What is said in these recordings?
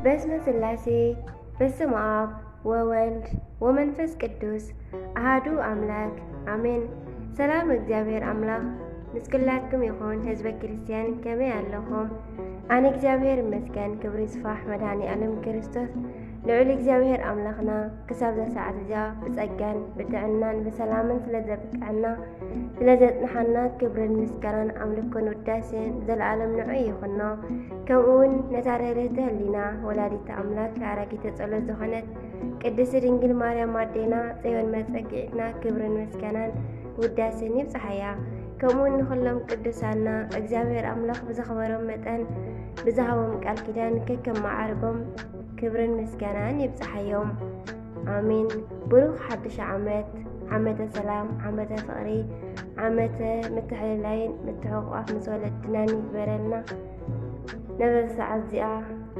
በስመ ሥላሴ በስመ አብ ወወልድ ወመንፈስ ቅዱስ አሐዱ አምላክ አሜን። ሰላም እግዚአብሔር አምላክ ምስክላትኩም ይኹን ህዝበ ክርስቲያን ከመይ ኣለኹም? ኣነ እግዚአብሔር ይመስገን ክብሪ ይስፋሕ መድኃኒ ዓለም ክርስቶስ ልዑል እግዚአብሔር ኣምላኽና ክሳብ ሰዓት እዚኣ ብጸጋን ብጥዕናን ብሰላምን ስለዘብቅዐና ስለዘጥንሓና ክብርን ምስጋናን ኣምልኮን ውዳሴን ዘለዓለም ንዑ ይኹኖ። ከምኡውን ነታ ርህርህቲ ህሊና ወላዲተ ኣምላክ ኣራጊተ ጸሎት ዝኾነት ቅድስቲ ድንግል ማርያም ኣዴና ጽዮን መጸጊዕትና ክብርን ምስጋናን ውዳሴን ይብጽሐያ። ከምኡውን ንኹሎም ቅዱሳና እግዚአብሔር ኣምላኽ ብዘኽበሮም መጠን ብዝሃቦም ቃል ኪዳን ከከም ማዕርጎም ክብርን ምስጋናን ይብጽሐዮም አሜን። ብሩኽ ሓድሽ ዓመት ዓመተ ሰላም ዓመተ ፍቕሪ ዓመተ ምትሕልላይን ምትሕቑቓፍ ምስ ወለድናን ይግበረልና። ነበዚ ሰዓት እዚኣ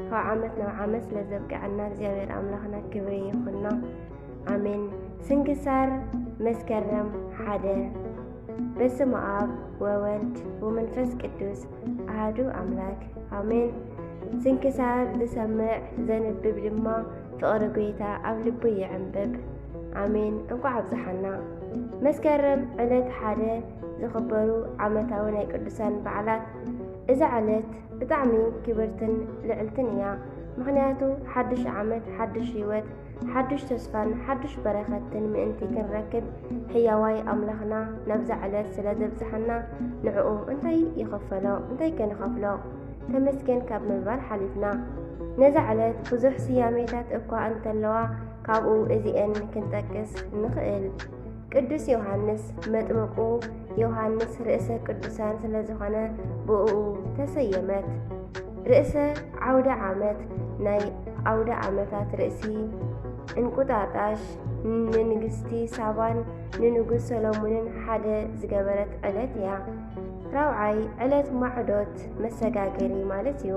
ካብ ዓመት ናብ ዓመት ስለዘብቅዐና እግዚአብሔር ኣምላኽና ክብሪ ይኹኖ አሜን። ስንክሳር መስከረም 1 በስመ አብ ወወልድ ወመንፈስ ቅዱስ አሐዱ አምላክ አሜን። ስንክሳር ዝሰምዕ ዘንብብ ድማ ፍቕሪ ጐይታ ኣብ ልቡ ይዕንብብ አሜን። እንኳዕ ኣብዝሓና መስከረም ዕለት 1 ዝኽበሩ ዓመታዊ ናይ ቅዱሳን በዓላት። እዛ ዕለት ብጣዕሚ ክብርትን ልዕልትን እያ። ምክንያቱ ሓድሽ ዓመት ሓድሽ ህይወት ሓድሽ ተስፋን ሓድሽ በረኸትን ምእንቲ ክንረክብ ሕያዋይ ኣምላኽና ናብዛ ዕለት ስለ ዘብፅሐና ንዕኡ እንታይ ይኸፈሎ እንታይ ከንኸፍሎ ተመስገን ካብ ምባል ሓሊፍና ነዛ ዕለት ብዙሕ ስያሜታት እኳ እንተለዋ ካብኡ እዚአን ክንጠቅስ ንኽእል። ቅዱስ ዮሐንስ መጥምቁ ዮሐንስ ርእሰ ቅዱሳን ስለ ዝኾነ ብኡ ተሰየመት። ርእሰ ዓውደ ዓመት ናይ ዓውደ ዓመታት ርእሲ እንቁጣጣሽ ንንግስቲ ሳባን ንንጉስ ሰሎሞንን ሓደ ዝገበረት ዕለት እያ። ራብዓይ ዕለት ማዕዶት መሰጋገሪ ማለት እዩ።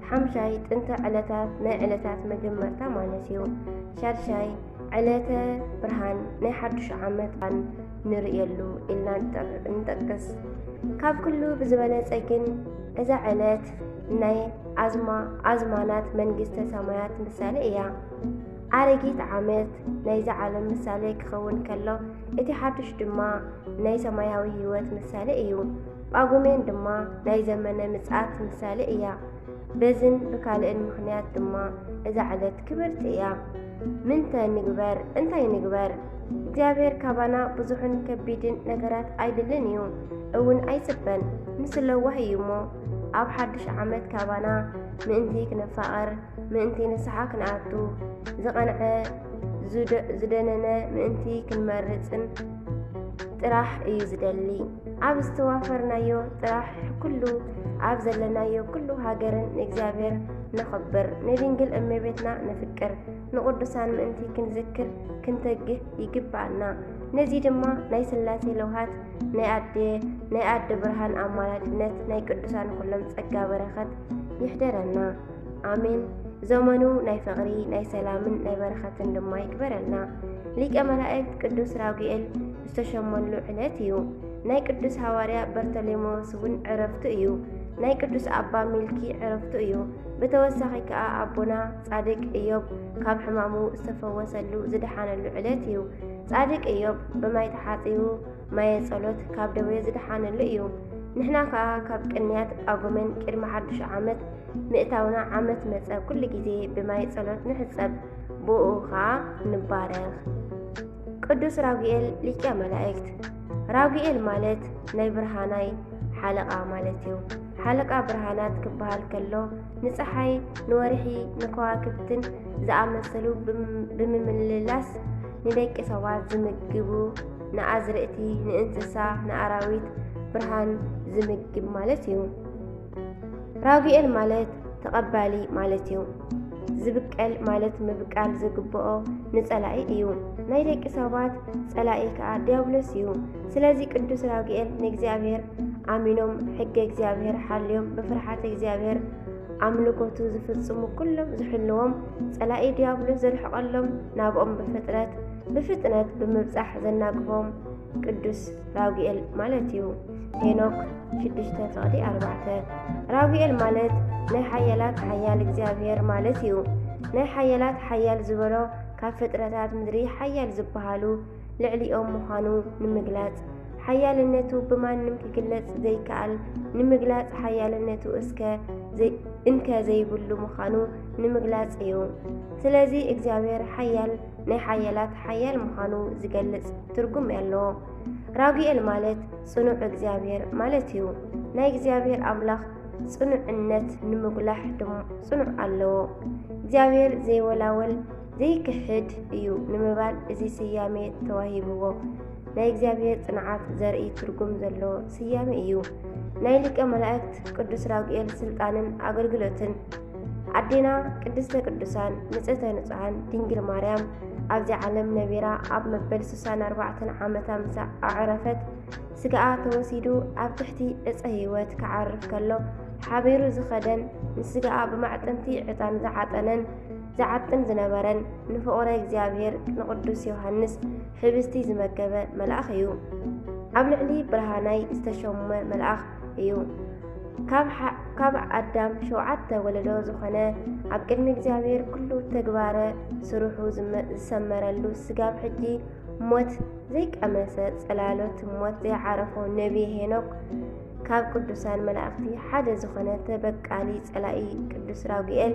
ሓምሻይ ጥንተ ዕለታት ናይ ዕለታት መጀመርታ ማለት እዩ። ሻድሻይ ዕለተ ብርሃን ናይ ሓድሽ ዓመት ንርእየሉ ኢልና እንጠቅስ። ካብ ኩሉ ብዝበለጸ ግን እዛ ዕለት ናይ ኣዝማናት መንግስተ ሰማያት ምሳሌ እያ። ኣረጊት ዓመት ናይዚ ዓለም ምሳሌ ክኸውን ከሎ እቲ ሓድሽ ድማ ናይ ሰማያዊ ህይወት ምሳሌ እዩ። ጳጉሜን ድማ ናይ ዘመነ ምጽኣት ምሳሌ እያ። በዝን ብካልእን ምኽንያት ድማ እዛ ዕለት ክብርቲ እያ። ምንተ ንግበር እንታይ ንግበር? እግዚአብሔር ካባና ብዙሕን ከቢድን ነገራት ኣይድልን እዩ እውን ኣይጽበን ምስለዋህ እዩ እሞ ኣብ ሓድሽ ዓመት ካባና ምእንቲ ክንፋቐር ምእንቲ ንስሓ ክንኣቱ ዝቐንዐ ዝደነነ ምእንቲ ክንመርፅን ጥራሕ እዩ ዝደሊ። ኣብ ዝተዋፈርናዮ ጥራሕ ኩሉ ኣብ ዘለናዮ ኩሉ ሃገርን ንእግዚአብሔር ነኽብር ንድንግል እመቤትና ንፍቅር ንቅዱሳን ምእንቲ ክንዝክር ክንተግህ ይግባአና። ነዚ ድማ ናይ ሥላሴ ለውሃት ናይ ኣደ ብርሃን ኣማላድነት ናይ ቅዱሳን ኩሎም ጸጋ በረኸት ይሕደረና አሜን። ዘመኑ ናይ ፍቕሪ ናይ ሰላምን ናይ በረኸትን ድማ ይግበረልና። ሊቀ መላእክት ቅዱስ ራጉኤል ዝተሸመሉ ዕለት እዩ። ናይ ቅዱስ ሐዋርያ በርተሎሜዎስ እውን ዕረፍቱ እዩ። ናይ ቅዱስ አባ ሚልኪ ዕረፍቱ እዩ። ብተወሳኺ ከዓ ኣቦና ጻድቅ ኢዮብ ካብ ሕማሙ ዝተፈወሰሉ ዝድሓነሉ ዕለት እዩ። ጻድቅ ኢዮብ ብማይ ተሓፂቡ ማየ ጸሎት ካብ ደዌ ዝድሓነሉ እዩ። ንሕና ከዓ ካብ ቅንያት ጳጉሜን ቅድሚ ሓድሽ ዓመት ምእታውና ዓመት መጸ ኩሉ ጊዜ ብማይ ጸሎት ንሕጸብ ብኡ ከዓ ንባረኽ። ቅዱስ ራጉኤል ሊቀ መላእክት። ራጉኤል ማለት ናይ ብርሃናይ ሓለቓ ማለት እዩ። ሓለቓ ብርሃናት ክበሃል ከሎ ንፀሓይ ንወርሒ ንከዋክብትን ዝኣመሰሉ ብምምልላስ ንደቂ ሰባት ዝምግቡ ንኣዝርእቲ ንእንስሳ ንኣራዊት ብርሃን ዝምግብ ማለት እዩ። ራጉኤል ማለት ተቐባሊ ማለት እዩ። ዝብቀል ማለት ምብቃል ዝግብኦ ንጸላኢ እዩ። ናይ ደቂ ሰባት ጸላኢ ከዓ ዲያብሎስ እዩ። ስለዚ ቅዱስ ራጉኤል ንእግዚአብሔር ኣሚኖም ሕገ እግዚአብሔር ሓልዮም ብፍርሓት እግዚአብሔር ኣምልኮቱ ዝፍጽሙ ኩሎም ዝሕልዎም ጸላኢ ዲያብሎስ ዘርሕቐሎም ናብኦም ብፍጥነት ብምብጻሕ ዘናግፎም ቅዱስ ራጉኤል ማለት እዩ። ሄኖክ 6:4 ራጉኤል ማለት ናይ ሓያላት ሓያል እግዚአብሔር ማለት እዩ። ናይ ሓያላት ሓያል ዝበሎ ካብ ፍጥረታት ምድሪ ሓያል ዝበሃሉ ልዕሊኦም ምዃኑ ንምግላጽ ሓያልነቱ ብማንም ክግለጽ ዘይከኣል ንምግላጽ ሓያልነቱ እንከ ዘይብሉ ምዃኑ ንምግላጽ እዩ። ስለዚ እግዚአብሔር ሓያል ናይ ሓያላት ሓያል ምዃኑ ዝገልጽ ትርጉም ኣለዎ። ራጉኤል ማለት ጽኑዕ እግዚአብሔር ማለት እዩ። ናይ እግዚአብሔር ኣምላኽ ጽኑዕነት ንምጉላሕ ጽኑዕ ኣለዎ። እግዚአብሔር ዘይወላወል ዘይክሕድ እዩ ንምባል እዚ ስያሜ ተዋሂብዎ። ናይ እግዚአብሔር ጽንዓት ዘርኢ ትርጉም ዘለዎ ስያሜ እዩ። ናይ ሊቀ መላእክት ቅዱስ ራጉኤል ስልጣንን ኣገልግሎትን ኣዴና ቅድስተ ቅዱሳን ንጽሕተ ንጹሓን ድንግል ማርያም ኣብዚ ዓለም ነቢራ ኣብ መበል 64 ዓመታ ምስ ኣዕረፈት ስጋኣ ተወሲዱ ኣብ ትሕቲ ዕፀ ህይወት ክዓርፍ ከሎ ሓቢሩ ዝኸደን ንስጋኣ ብማዕጠንቲ ዕጣን ዝዓጥን ዝነበረን ንፍቑረ እግዚአብሔር ንቅዱስ ዮሃንስ ሕብስቲ ዝመገበ መልአኽ እዩ። ኣብ ልዕሊ ብርሃናይ ዝተሸመ መልአኽ እዩ። ካብ ኣዳም 7 ወለዶ ዝኾነ ኣብ ቅድሚ እግዚአብሔር ኩሉ ተግባረ ስሩሑ ዝሰመረሉ ስጋብ ሕጂ ሞት ዘይቀመሰ ጽላሎት ሞት ዘይዓረፎ ነቢይ ሄኖክ ካብ ቅዱሳን መላእክቲ ሓደ ዝኾነ ተበቃሊ ጸላኢ ቅዱስ ራጉኤል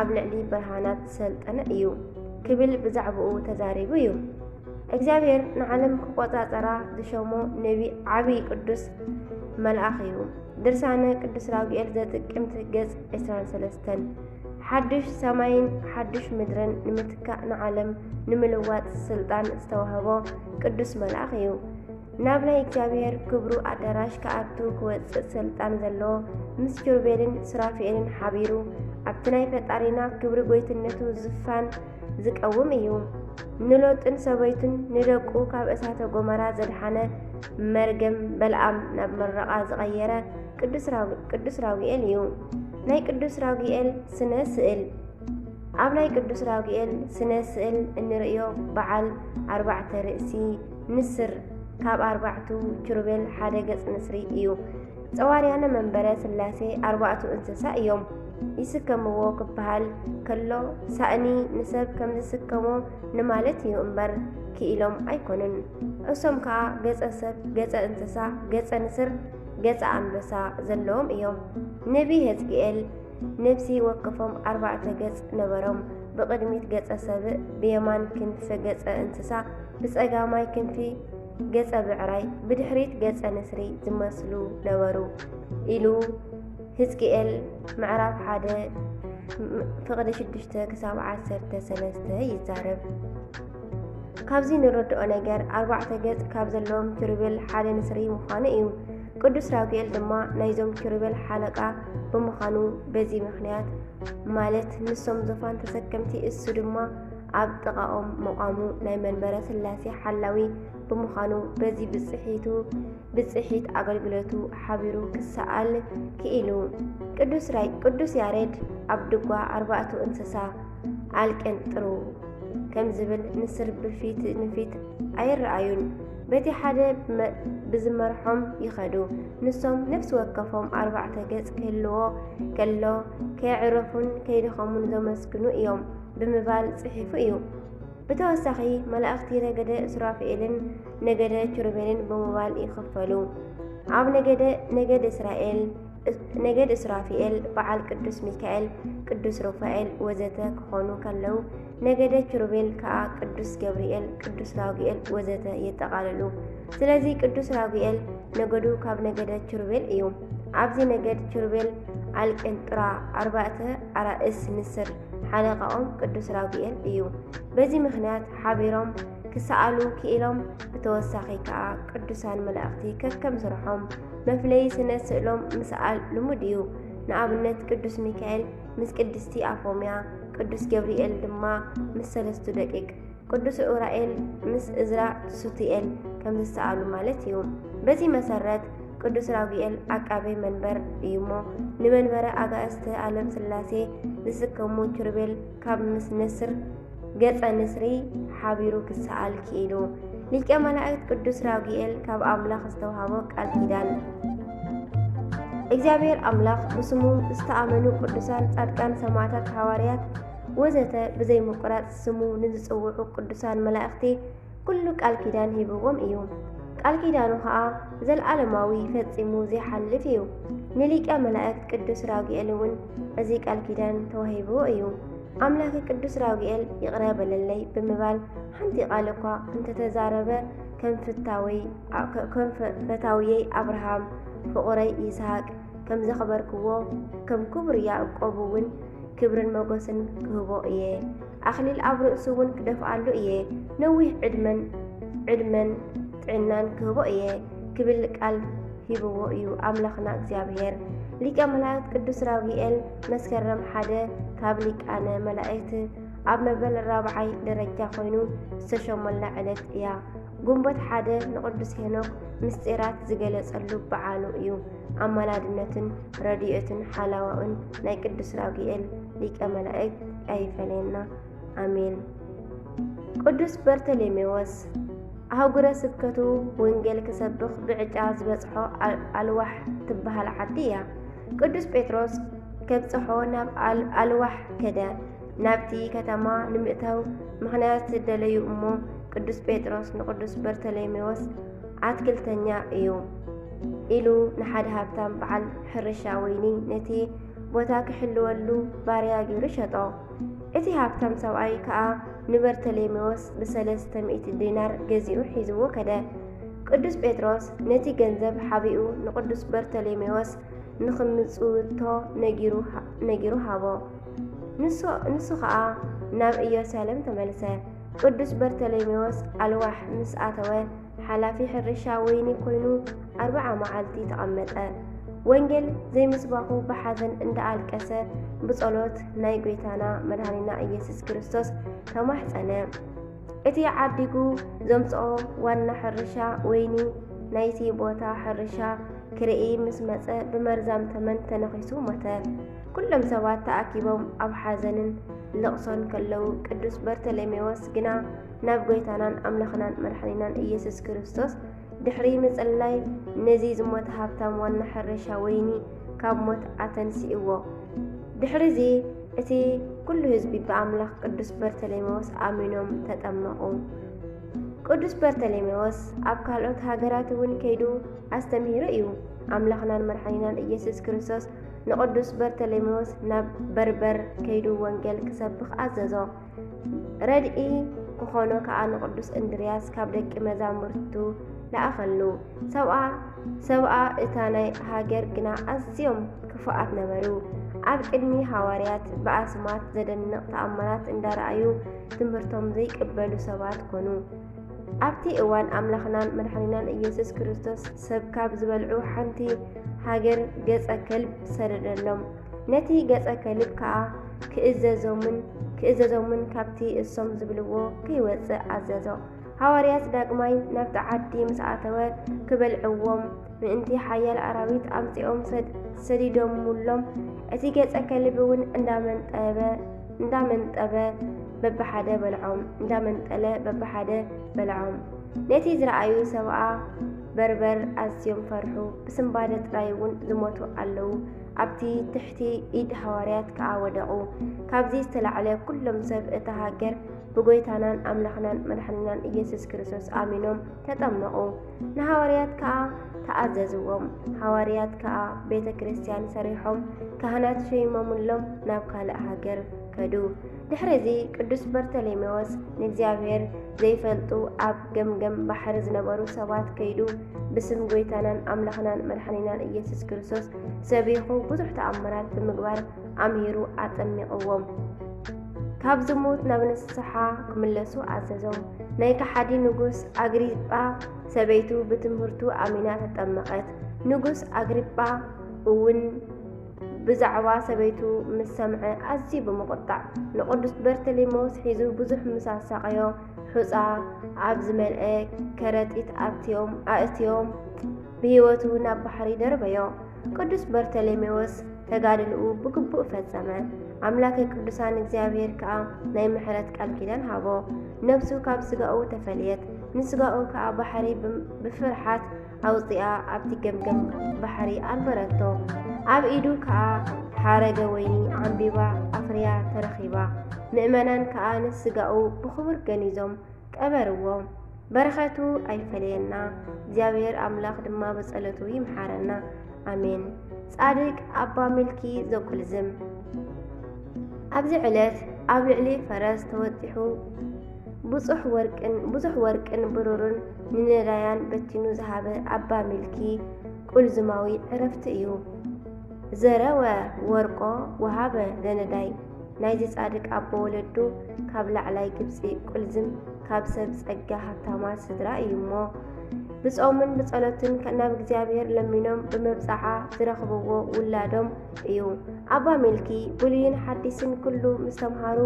ኣብ ልዕሊ ብርሃናት ዝሰልጠነ እዩ ክብል ብዛዕባኡ ተዛሪቡ እዩ። እግዚአብሔር ንዓለም ክቆጻጸራ ዝሾሞ ነቢይ ዓብይ ቅዱስ መልአኽ እዩ። ድርሳነ ቅዱስ ራጉኤል ዘጥቅምቲ ገጽ 23 ሓድሽ ሰማይን ሓድሽ ምድርን ንምትካእ ንዓለም ንምልዋጥ ስልጣን ዝተዋህቦ ቅዱስ መልአኽ እዩ። ናብ ናይ እግዚአብሔር ክብሩ ኣዳራሽ ከኣቱ ክወፅእ ስልጣን ዘለዎ ምስ ኪሩቤልን ሱራፌልን ሓቢሩ ኣብቲ ናይ ፈጣሪና ክብሪ ጎይትነቱ ዝፋን ዝቀውም እዩ። ንሎጥን ሰበይቱን ንደቁ ካብ እሳተ ጎመራ ዘድሓነ መርገም በልዓም ናብ መረቓ ዝቐየረ ቅዱስ ራጉኤል እዩ። ናይ ቅዱስ ራጉኤል ስነ ስእል ኣብ ናይ ቅዱስ ራጉኤል ስነ ስእል እንርእዮ በዓል 4 ርእሲ ንስር ካብ 4 ኪሩቤል ሓደ ገጽ ንስሪ እዩ። ጸዋርያነ መንበረ ስላሴ 4 እንስሳ እዮም። ይስከምዎ ክበሃል ከሎ ሳእኒ ንሰብ ከም ዝስከሞ ንማለት እዩ እምበር ክኢሎም ኣይኮኑን። እሶም ከዓ ገጸ ሰብ፣ ገጸ እንስሳ፣ ገጸ ንስር፣ ገጸ አንበሳ ዘለዎም እዮም። ነቢይ ሕዝቅኤል ነፍሲ ወከፎም 4 ገጽ ነበሮም። ብቅድሚት ገጸ ሰብእ፣ ብየማን ክንፊ ገጸ እንስሳ፣ ብጸጋማይ ክንፊ ገጸ ብዕራይ፣ ብድሕሪት ገጸ ንስሪ ዝመስሉ ነበሩ ኢሉ ሕዝቅኤል ምዕራፍ 1:6-13 ይዛረብ። ካብዚ ንረድኦ ነገር 4 ገጽ ካብ ዘለዎም ኪሩቤል ሓደ ንስሪ ምዃኑ እዩ። ቅዱስ ራጉኤል ድማ ናይዞም ኪሩቤል ሓለቃ ብምዃኑ በዚ ምኽንያት ማለት ንሶም ዙፋን ተሰከምቲ እሱ ድማ ኣብ ጥቓኦም መቋሙ ናይ መንበረ ስላሴ ሓላዊ ብምዃኑ በዚ ብጽሒት ኣገልግሎቱ ሓቢሩ ክሰኣል ክኢሉ ቅዱስ ያሬድ ኣብ ድጓ 4 እንስሳ ኣልቀንጥሩ ከም ዝብል ንስር ብፊት ንፊት ኣይረኣዩን በቲ ሓደ ብዝመርሖም ይኸዱ። ንሶም ነፍሲ ወከፎም 4 ገጽ ክህልዎ ከሎ ከይዕረፉን ከይደኸሙን ዘመስግኑ እዮም ብምባል ጽሒፉ እዩ። ብተወሳኺ መላእክቲ ነገደ ሱራፌልን ነገደ ኪሩቤልን ብምባል ይኽፈሉ። ኣብ ነገደ ሱራፌል በዓል ቅዱስ ሚካኤል፣ ቅዱስ ሩፋኤል ወዘተ ክኾኑ ከለው ነገደ ኪሩቤል ከዓ ቅዱስ ገብርኤል፣ ቅዱስ ራጉኤል ወዘተ የጠቃልሉ። ስለዚ ቅዱስ ራጉኤል ነገዱ ካብ ነገደ ኪሩቤል እዩ። ኣብዚ ነገድ ኪሩቤል ኣልቀንጥራ 4 ኣራእስ ንስር ሓለቃኦም ቅዱስ ራጉኤል እዩ። በዚ ምኽንያት ሓቢሮም ክሰኣሉ ክኢሎም ብተወሳኺ ከዓ ቅዱሳን መላእክቲ ከከም ስርሖም መፍለይ ስነ ስእሎም ምስኣል ልሙድ እዩ። ንኣብነት ቅዱስ ሚካኤል ምስ ቅድስቲ ኣፎምያ፣ ቅዱስ ገብርኤል ድማ ምስ 3 ደቂቅ፣ ቅዱስ ኡራኤል ምስ እዝራ ሱቲኤል ከም ዝሰኣሉ ማለት እዩ። በዚ መሰረት ቅዱስ ራጉኤል ኣቃቤ መንበር እዩሞ ንመንበረ ኣጋእዝተ ዓለም ስላሴ ዝስከሙ ኪሩቤል ካብ ምስ ንስር ገጸ ንስሪ ሓቢሩ ክሰኣል ክኢሉ ሊቀ መላእክት ቅዱስ ራጉኤል ካብ አምላኽ ዝተውሃቦ ቃል ኪዳን እግዚአብሔር አምላኽ ብስሙ ዝተአመኑ ቅዱሳን ጻድቃን ሰማዕታት ሐዋርያት ወዘተ ብዘይ ምቁራጽ ስሙ ንዝጽውዑ ቅዱሳን መላእክቲ ኩሉ ቃል ኪዳን ሂብዎም እዩ ቃል ኪዳኑ ከዓ ዘለዓለማዊ ፈጺሙ ዘይሓልፍ እዩ ንሊቀ መላእክት ቅዱስ ራጉኤል እውን እዚ ቃል ኪዳን ተዋሂብዎ እዩ አምላክ ቅዱስ ራጉኤል ይቅረበለለይ ብምባል ሓንቲ ቃል እኳ እንተተዛረበ ከም ፈታውየይ አብርሃም ፍቁረይ ይስሐቅ ከም ዘኸበርክዎ ከም ክቡር ያዕቆብ እውን ክብርን መጎስን ክህቦ እየ አኽሊል ኣብ ርእሱ እውን ክደፍአሉ እየ ነዊሕ ዕድመን ጥዕናን ክህቦ እየ ክብል ቃል ሂብዎ እዩ አምላኽና እግዚአብሔር ሊቀ መላእክት ቅዱስ ራጉኤል መስከረም ሓደ ካብ ሊቃነ መላእክት ኣብ መበል 4ይ ደረጃ ኮይኑ ዝተሾመላ ዕለት እያ ጉንበት ሓደ ንቅዱስ ሄኖክ ምስጢራት ዝገለጸሉ በዓሉ እዩ አማላድነትን ረድኤትን ሓላዋውን ናይ ቅዱስ ራጉኤል ሊቀ መላእክት አይፈለና አሜን ቅዱስ በርተሎሜዎስ አህጉረ ስብከቱ ወንጌል ክሰብኽ ብዕጫ ዝበጽሖ አልዋሕ ትበሃል ዓዲ እያ ቅዱስ ጴጥሮስ ከብጽሖ ናብ አልዋሕ ከደ ናብቲ ከተማ ንምእታው ምኽንያት ደለዩ እሞ ቅዱስ ጴጥሮስ ንቅዱስ በርተሎሜዎስ አትክልተኛ እዩ ኢሉ ንሓደ ሃብታም በዓል ሕርሻ ወይኒ ነቲ ቦታ ክሕልወሉ ባርያ ገይሩ ሸጦ እቲ ሃብታም ሰብኣይ ከዓ ንበርተሎሜዎስ ብ300 ዲናር ገዚኡ ሒዝዎ ከደ ቅዱስ ጴጥሮስ ነቲ ገንዘብ ሓቢኡ ንቅዱስ በርተሎሜዎስ ንኽምጽውቶ ነጊሩ ሃቦ ንሱ ከዓ ናብ ኢየሩሳሌም ተመልሰ ቅዱስ በርተሎሜዎስ አልዋሕ ምስ ኣተወ ሓላፊ ሕርሻ ወይኒ ኮይኑ 40 መዓልቲ ተቐመጠ ወንጌል ዘይምስባኹ ብሓዘን እንዳኣልቀሰ ብጸሎት ናይ ጎይታና መድኃኒና ኢየሱስ ክርስቶስ ተማሕፀነ እቲ ዓዲጉ ዘምጽኦ ዋና ሕርሻ ወይኒ ናይቲ ቦታ ሕርሻ ክርኢ ምስ መጸ ብመርዛም ተመን ተነኺሱ ሞተ ኩሎም ሰባት ተኣኪቦም ኣብ ሓዘንን ለቕሶን ከለው ቅዱስ በርተሎሜዎስ ግና ናብ ጎይታናን ኣምላኽናን መድኃኒናን ኢየሱስ ክርስቶስ ድሕሪ ምጽላይ ነዚ ዝሞተ ሃብታም ዋና ሕርሻ ወይኒ ካብ ሞት ኣተንሲእዎ ድሕሪዚ እቲ ኩሉ ህዝቢ በአምላኽ ቅዱስ በርተሎሜዎስ ኣሚኖም ተጠመቑ ቅዱስ በርተሎሜዎስ ኣብ ካልኦት ሃገራት እውን ከይዱ ኣስተምሂሩ እዩ ኣምላኽናን መድኃኒናን ኢየሱስ ክርስቶስ ንቅዱስ በርተሎሜዎስ ናብ በርበር ከይዱ ወንጌል ክሰብኽ ኣዘዞ ረድኢ ክኾኖ ከዓ ንቅዱስ እንድርያስ ካብ ደቂ መዛሙርቱ ለኣኸሉ ሰብኣ እታ ናይ ሃገር ግና ኣዝዮም ክፉኣት ነበሩ ኣብ ቅድሚ ሐዋርያት በኣስማት ዘደንቕ ተኣምራት እንዳረኣዩ ትምህርቶም ዘይቅበሉ ሰባት ኮኑ ኣብቲ እዋን ኣምላኽናን መድኃኒናን ኢየሱስ ክርስቶስ ሰብ ካብ ዝበልዑ ሓንቲ ሃገር ገጸ ከልብ ሰደደሎም ነቲ ገጸ ከልብ ከዓ ክእዘዞምን ካብቲ እሶም ዝብልዎ ከይወፅእ ኣዘዞ ሐዋርያት ዳግማይ ናብቲ ዓዲ ምስ ኣተወ ክበልዕዎም ምእንቲ ሓያል ኣራዊት ኣምጺኦም ሰዲዶሙሎም እቲ ገጸ ከልብ እውን እንዳመንጠለ በብሓደ በልዖም ነቲ ዝረኣዩ ሰብኣ በርበር ኣዝዮም ፈርሑ ብስምባደ ጥራይ እውን ዝሞቱ ኣለዉ ኣብቲ ትሕቲ ኢድ ሐዋርያት ከዓ ወደቑ ካብዚ ዝተላዕለ ኩሎም ሰብ እታ ሃገር ብጎይታናን ኣምላኽናን መድኃኒናን ኢየሱስ ክርስቶስ ኣሚኖም ተጠመቑ ንሐዋርያት ከዓ ተኣዘዝዎም ሐዋርያት ከዓ ቤተ ክርስቲያን ሰሪሖም ካህናት ሸይሞሙሎም ናብ ካልእ ሃገር ከዱ ድሕሪዚ ቅዱስ በርተሎሜዎስ ንእግዚአብሔር ዘይፈልጡ ኣብ ገምገም ባሕሪ ዝነበሩ ሰባት ከይዱ ብስም ጎይታናን ኣምላኽናን መድኃኒናን ኢየሱስ ክርስቶስ ሰቢኹ ብዙሕ ተኣምራት ብምግባር ኣምሂሩ ኣጠሚቕዎም ካብ ዝሙት ናብ ንስሓ ክምለሱ ኣዘዞም ናይ ከሓዲ ንጉስ ኣግሪጳ ሰበይቱ ብትምህርቱ ኣሚና ተጠመቐት ንጉስ ኣግሪጳ እውን ብዛዕባ ሰበይቱ ምስ ሰምዐ ኣዝዩ ብምቁጣዕ ንቅዱስ በርተሎሜዎስ ሒዙ ብዙሕ ምሳሳቀዮ ሑፃ ኣብ ዝመልአ ከረጢት ኣእትዮም ብህይወቱ ናብ ባሕሪ ደርበዮ ቅዱስ በርተሎሜዎስ ተጋድልኡ ብግቡእ ፈጸመ ኣምላክ ቅዱሳን እግዚአብሔር ከዓ ናይ ምሕረት ቃል ኪዳን ሃቦ ነፍሱ ካብ ስጋኡ ተፈልየት نسقاو كا بحري بفرحات أوطئة أبتي جمجم بحري أنبرتو أب إيدو كا حارة ويني عنبيبا أفريا ترخيبا مؤمنان كا نسقاو بخبر جنيزم كأبروهم برختو أي فلينا زيابير أملاخ دما بسألتو يمحارنا آمين صادق أبا ملكي زوكل زم أبزي علات أبلعلي فرس توضحو بصح ورقن برورن ننرايان بتنو زهابة أبا ملكي كل زماوي عرفت إيو زراوة ورقو وهابة لنداي نايزي صادق أبا ولدو كابل علي كبسي كل زم كابسب سأجا حتى سدرا إيمو بصومن بصلاتن كنا بእግዚአብሔር ለሚኖም በመብጻዓ ዝረኽብዎ ውላዶም እዩ አባ ሚልኪ ብሉይን ሓዲስን ኩሉ ምስተምሃሩ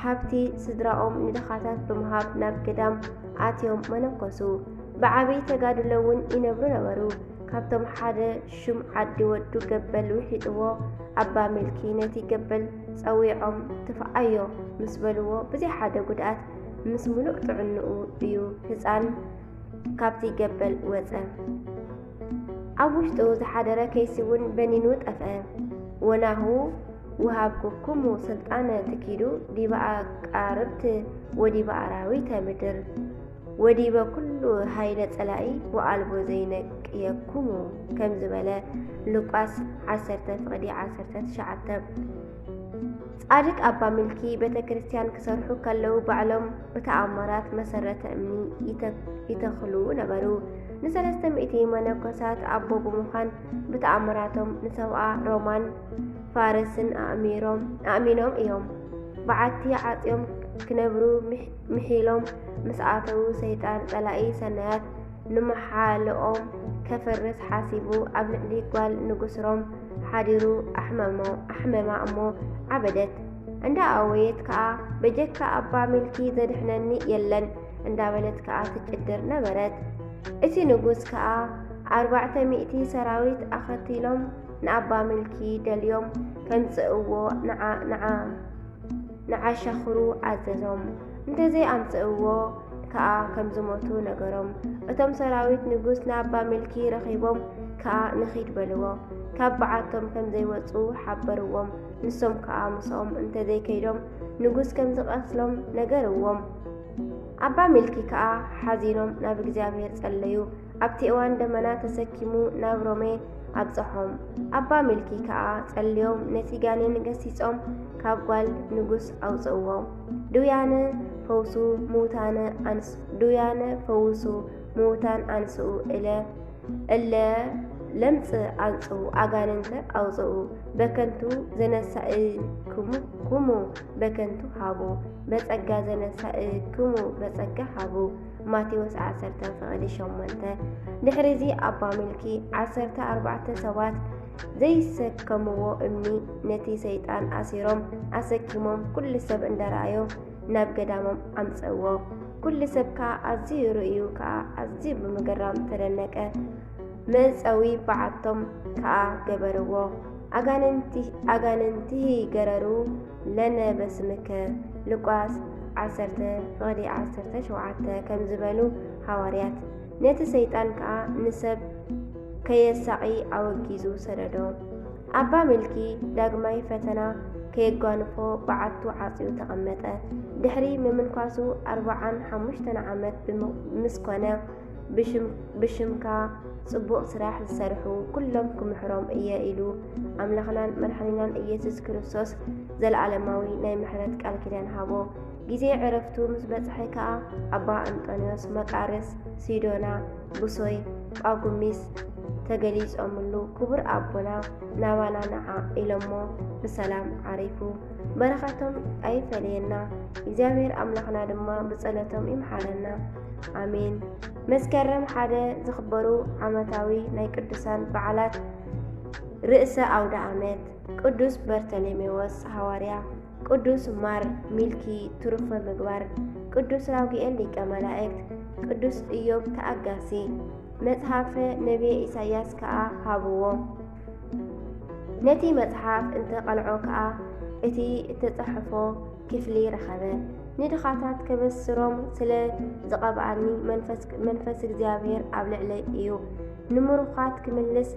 ሓብቲ ስድራኦም ንደኻታት ብምሃብ ናብ ገዳም ኣትዮም መነኮሱ ብዓበይ ተጋድሎውን ይነብሩ ነበሩ ካብቶም ሓደ ሹም ዓዲ ወዱ ገበል ውሒጥዎ አባ ሚልኪ ነቲ ገበል ፀዊዖም ትፈኣዮ ምስ በልዎ ብዙ ሓደ ጉድኣት ምስ ሙሉእ ጥዕንኡ እዩ ህፃን كابتي جبل وزن أوشتو زحدر كيسون بنينو طفأ وناهو وهابكم سلطانة تكيدو دي بقى قاربت ودي بقى راويتا مدر ودي بقى كل هايلة سلائي وقلبو زينك يكمو كم زبالة لقاس عسرت فقدي عسرت شعرت صادق أبا ملكي بيت كريستيان كسرحو كلو بعلم بتعمرات مسرة أمني يتخلو نبرو نسلست مئتي منكسات أبو بمخان بتعمراتهم نسوء رومان فارسن أمينهم إيهم بعدتي عطيهم كنبرو محيلهم مسعاتو سيطان تلائي سنات نمحالهم كفرس حاسبو قبل ليقوال نقصرهم حادرو أحمما أمو عبدت عند أويت كا بجك أبا ملكي زدحنني يلن عند بلد كا تقدر نبرت إتي نقص كا 400 سراويت أختيلهم نأبا ملكي داليوم كنسقوو نعا شخرو عززهم انت زي أمسقوو كا كم زموتو نقرم اتم سراويت نقص نأبا ملكي رخيبهم كا نخيد بلوو كابعاتهم كم زي وصو حبروهم نسوم كامسهم انت زي كيدهم نقص كم زقاسلهم نقروهم أبا ملكي كا حزينهم ناب እግዚአብሔር ጸለዩ ኣብቲ እዋን ደመና ተሰኪሙ ናብ ሮሜ ኣብጽሖም ኣባ ሚልኪ ከኣ ጸልዮም ነቲ ጋኔን ገሲጾም ካብ ጓል ንጉስ ኣውጽእዎም ድውያነ ፈውሱ ሙታን አንስኡ እለ ለምጽ አንጽኡ አጋንንተ አውጽኡ በከንቱ ዘነሳእክሙ በከንቱ ሃቡ በጸጋ ዘነሳእክሙ በጸጋ ሃቡ ማቴዎስ 10:8 ድሕሪዚ ኣባ ሚልኪ 14 ሰባት ዘይሰከምዎ እምኒ ነቲ ሰይጣን ኣሲሮም ኣሰኪሞም ኩሉ ሰብ እንደራእዮ ናብ ገዳሞም ኣምጽእዎ ኩሉ ሰብ ከ ኣዝዩ ርእዩ ከ ኣዝዩ ብምግራም ተደነቀ መጸዊ ባዓቶም ከ ገበርዎ ኣጋንንቲ ገረሩ ለነ በስምከ ሉቃስ 10:17 ከም ዝበሉ ሐዋርያት ነቲ ሰይጣን ከ ንሰብ ከየሳቂ ኣወጊዙ ሰደዶ ኣባ ሚልኪ ዳግማይ ፈተና ከየጓንፎ በዓቱ ዓጽዩ ተቐመጠ ድሕሪ ምምንኳሱ 45 ዓመት ምስኮነ ብሽምካ ጽቡቕ ስራሕ ዝሰርሑ ኩሎም ክምሕሮም እየ ኢሉ ኣምላኽናን መድሓኒናን ኢየሱስ ክርስቶስ ዘለዓለማዊ ናይ ምሕረት ቃል ኪዳን ሃቦ ጊዜ ዕረፍቱ ምስ በጽሐ ከኣ ኣባ አንጦንዮስ መቃርስ ሲዶና ቡሶይ ጳጉሚስ ተገሊጾምሉ ክቡር ኣቦና ናባና ነዓ ኢሎሞ ብሰላም ዓሪፉ በረኻቶም ኣይፈለየና እግዚአብሔር ኣምላኽና ድማ ብጸሎቶም ይምሓረና አሜን መስከረም ሓደ ዝኽበሩ ዓመታዊ ናይ ቅዱሳን በዓላት ርእሰ አውደ ዓመት ቅዱስ በርተሎሜዎስ ሐዋርያ ቅዱስ ማር ሚልኪ ትሩፈ ምግባር ቅዱስ ራጉኤል ሊቀ መላእክት ቅዱስ ኢዮብ ተአጋሲ መጽሐፈ ነቢይ ኢሳያስ ከኣ ሃብዎ ነቲ መጽሐፍ እንተ ቀልዖ ከኣ እቲ እተጽሕፎ ክፍሊ ረኸበ ندخاتات كبسروم سلا زقبعني منفس እግዚአብሔር ኣብ ልዕለይ እዩ ንምሩኻት ክምልስ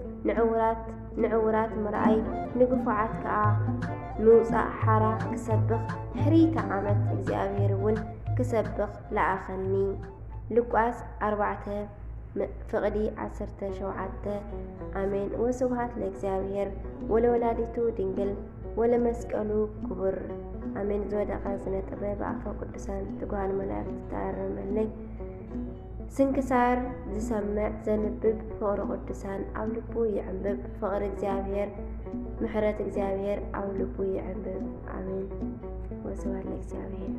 ንዕውራት ምርኣይ ንግፉዓት ከዓ ምውፃእ ሓራ ክሰብኽ ሕሪተ ዓመት እግዚአብሔር እውን ክሰብኽ ለኣኸኒ ሉቃስ 4:17 አሜን። ወስብሐት ለእግዚአብሔር ወለወላዲቱ ድንግል ወለመስቀሉ ክቡር አሜን። ዝወደቐ ስነ ጥበብ አፈ ቅዱሳን ትጓሃን መላእክት ተኣረመለይ ስንክሳር ዝሰምዕ ዘንብብ ፍቅሪ ቅዱሳን ኣብ ልቡ ይዕንብብ ፍቅሪ እግዚአብሔር ምሕረት እግዚአብሔር ኣብ ልቡ ይዕንብብ አሜን። ወስብሐት ለእግዚአብሔር።